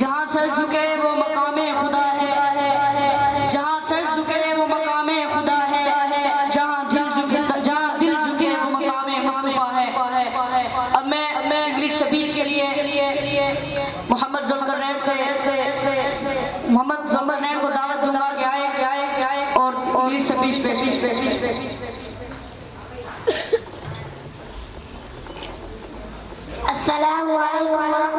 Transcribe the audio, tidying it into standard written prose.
जहाँ सर झुके वो मकामे खुदा है, जहाँ सर झुके वो मकामे खुदा है, जहाँ दिल झुके वो मकामे मुस्तफा है। अब मैं इंग्लिश स्पीच के लिए मोहम्मद ज़ुल्करनैन से मोहम्मद ज़ुल्करनैन को दावत दूंगा कि आए और इंग्लिश स्पीच पेश। अस्सलामु अलैकुम